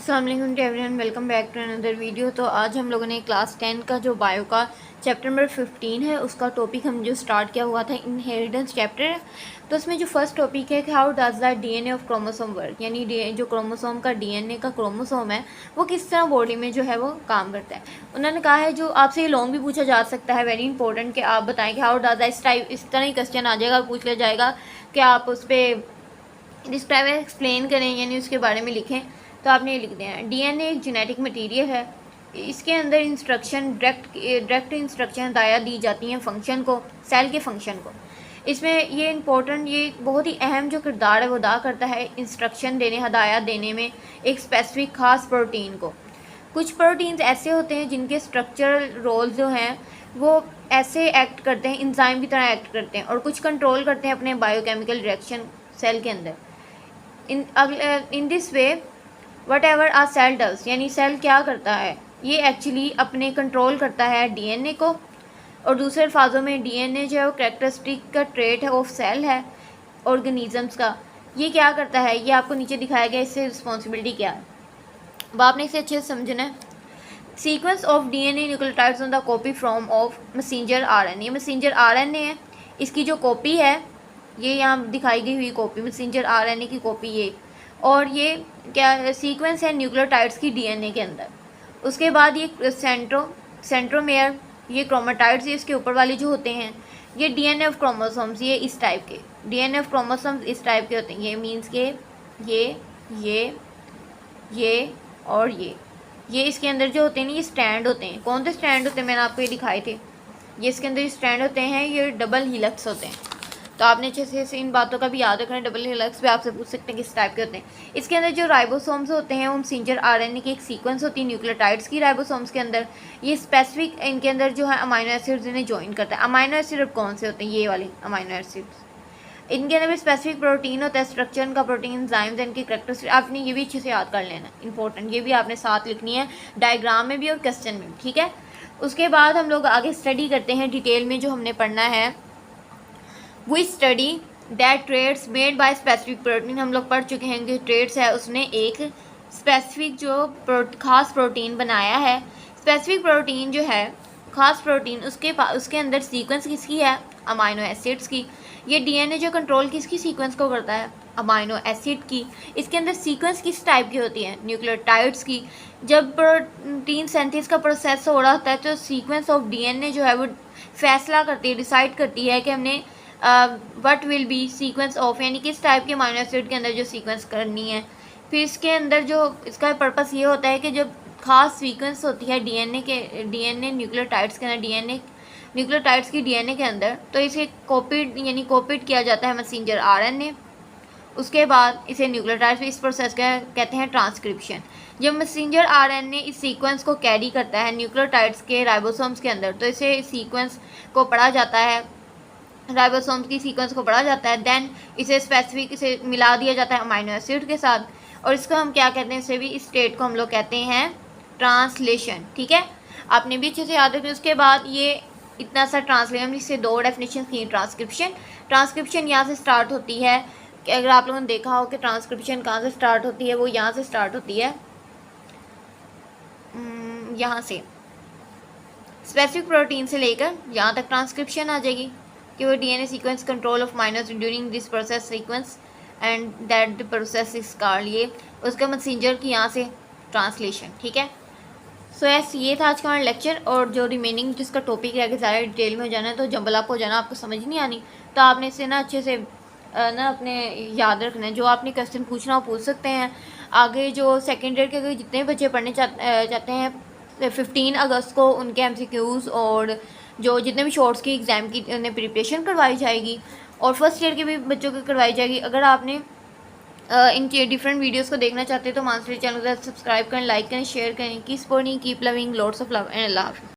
अस्सलाम वालेकुम to everyone, welcome back to another video. तो आज हम लोगों ने क्लास 10 का जो बायो का चैप्टर नंबर 15 है उसका टॉपिक हम जो स्टार्ट किया हुआ था इनहेरिटेंस चैप्टर है। तो उसमें जो फर्स्ट टॉपिक है कि how does the DNA of chromosome work, यानी जो क्रोमोसोम का डीएनए का क्रोमोसोम है वो किस तरह बॉडी में जो है वो काम करता है। उन्होंने कहा है, जो आपसे ये लॉन्ग भी पूछा जा सकता है, वेरी इंपॉर्टेंट, कि आप बताएं कि हाउ डज द इस तरह ही क्वेश्चन आ जाएगा, पूछ लिया जाएगा कि आप उस पर डिस्क्राइब एक्सप्लेन करें, यानी उसके बारे में लिखें। तो आपने ये लिख दिया है, डीएनए एक जेनेटिक मटेरियल है, इसके अंदर इंस्ट्रक्शन डायरेक्ट इंस्ट्रक्शन हदायत दी जाती हैं फंक्शन को, सेल के फंक्शन को। इसमें ये इंपॉर्टेंट, ये बहुत ही अहम जो किरदार है वो अदा करता है इंस्ट्रक्शन देने, हदायत देने में एक स्पेसिफिक खास प्रोटीन को। कुछ प्रोटीन्स ऐसे होते हैं जिनके स्ट्रक्चरल रोल जो हैं वो ऐसे एक्ट करते हैं, इंजाइम की तरह एक्ट करते हैं, और कुछ कंट्रोल करते हैं अपने बायोकेमिकल रिएक्शन सेल के अंदर। In this way whatever a cell does, यानी सेल क्या करता है, ये एक्चुअली अपने कंट्रोल करता है डीएनए को। और दूसरे अल्फाजों में डीएनए जो है वो कैरेक्टरिस्टिक का ट्रेट है, ऑफ सेल है ऑर्गेनिजम्स का। ये क्या करता है, ये आपको नीचे दिखाया गया, इससे रिस्पॉन्सिबिलिटी क्या है, अब आपने इसे अच्छे से समझना है। Sequence of DNA nucleotides on the copy from of messenger RNA, messenger RNA है, इसकी जो कॉपी है ये यहाँ दिखाई गई हुई कॉपी, मैसेंजर आरएनए की कॉपी ये, और ये क्या सीक्वेंस है न्यूक्लियोटाइड्स की डीएनए के अंदर। उसके बाद ये सेंट्रोमेयर, ये क्रोमेटाइड्स, ये इसके ऊपर वाले जो होते हैं, ये डीएनए ऑफ क्रोमोसोम्स, ये इस टाइप के डीएनए ऑफ क्रोमोसोम्स इस टाइप के होते हैं। ये मीन्स के ये और ये इसके अंदर जो होते हैं ना, ये स्टैंड होते हैं। कौन से स्टैंड होते हैं, मैंने आपको ये दिखाए थे, ये इसके अंदर स्टैंड होते हैं, ये डबल हीलिक्स होते हैं। तो आपने अच्छे से इन बातों का भी याद रखना है। डबल हीलिक्स भी आपसे पूछ सकते हैं किस टाइप के होते हैं। इसके अंदर जो राइबोसोम्स होते हैं वो मैसेंजर आरएनए की एक सीक्वेंस होती है न्यूक्लियोटाइड्स की राइबोसोम्स के अंदर। ये स्पेसिफिक इनके अंदर जो है अमाइनो एसिड्स इन्हें ज्वाइन करता है। अमाइनो एसिड कौन से होते हैं, ये वाले अमाइनो एसिड्स, इनके अंदर भी स्पेसिफिक प्रोटीन होता है, स्ट्रक्चर का प्रोटीन, एंजाइम्स, इनकी कैरेक्टरिस्टिक, आपने ये भी अच्छे से याद कर लेना, इंपॉर्टेंट, ये भी आपने साथ लिखनी है डायग्राम में भी और क्वेश्चन में भी, ठीक है। उसके बाद हम लोग आगे स्टडी करते हैं डिटेल में, जो हमने पढ़ना है वो study that trades made by specific protein. हम लोग पढ़ चुके हैं कि ट्रेड्स है, उसने एक स्पेसिफिक जो खास प्रोटीन बनाया है। स्पेसिफिक प्रोटीन जो है, खास प्रोटीन, उसके अंदर सीक्वेंस किसकी है, अमाइनो एसिड्स की। ये डीएनए जो कंट्रोल किसकी सीक्वेंस को करता है, अमाइनो एसिड की। इसके अंदर सीक्वेंस किस टाइप की होती है, न्यूक्लियोटाइड्स की। जब प्रोटीन सिंथेसिस का प्रोसेस हो रहा होता है तो सीक्वेंस ऑफ डीएनए जो है वो फैसला करती है, डिसाइड करती है कि हमने what will be sequence of, यानी किस टाइप के अमाइनो एसिड के अंदर जो सीक्वेंस करनी है। फिर इसके अंदर जो इसका पर्पस ये होता है कि जब खास सीक्वेंस होती है डीएनए न्यूक्लियोटाइड्स के अंदर, न्यूक्लियोटाइड्स की डीएनए के अंदर, तो इसे कॉपीड किया जाता है मैसेंजर आरएनए। उसके बाद इसे न्यूक्लियोटाइड्स, इस प्रोसेस का कहते हैं ट्रांसक्रिप्शन। जब मैसेंजर आरएनए इस सीक्वेंस को कैरी करता है न्यूक्लियोटाइड्स के राइबोसोम्स के अंदर, तो इसे सीक्वेंस को पढ़ा जाता है, राइबोसोम्स की सीक्वेंस को पढ़ा जाता है। देन इसे मिला दिया जाता है अमाइनो एसिड के साथ, और इसको हम क्या कहते हैं, इसे भी इस स्टेट को हम लोग कहते हैं ट्रांसलेशन, ठीक है। आपने भी अच्छे से याद रखें। उसके बाद ये इतना सा ट्रांसलेशन, इससे दो डेफिनेशन थी। ट्रांसक्रिप्शन यहाँ से स्टार्ट होती है, कि अगर आप लोगों ने देखा हो कि ट्रांसक्रिप्शन कहाँ से स्टार्ट होती है, वो यहाँ से स्टार्ट होती है, यहाँ से स्पेसिफिक प्रोटीन से लेकर यहाँ तक ट्रांसक्रिप्शन आ जाएगी, कि वो DNA sequence control of minus during this process sequence and that the process is called, ये उसका मैसेंजर की यहाँ से ट्रांसलेशन, ठीक है। सो यस, ये था आज का हमारा लेक्चर। और जो रिमेनिंग जिसका टॉपिक है कि ज़्यादा डिटेल में हो जाना है तो जंबल अप हो जाना, आपको समझ नहीं आनी, तो आपने इसे ना अच्छे से ना अपने याद रखना है। जो आपने क्वेश्चन पूछना हो पूछ सकते हैं। आगे जो सेकेंड ईयर के जितने बच्चे पढ़ने चाहते हैं 15 अगस्त को उनके एमसीक्यूज़ और जो जितने भी शॉर्ट्स की एग्ज़ाम की उन्हें प्रिपरेशन करवाई जाएगी, और फर्स्ट ईयर के भी बच्चों को करवाई जाएगी। अगर आपने इनके डिफरेंट वीडियोस को देखना चाहते हैं तो मानसरी चैनल को सब्सक्राइब करें, लाइक करें, शेयर करें। Keep supporting, keep loving, lots of love and अल्लाह हाफ़िज़।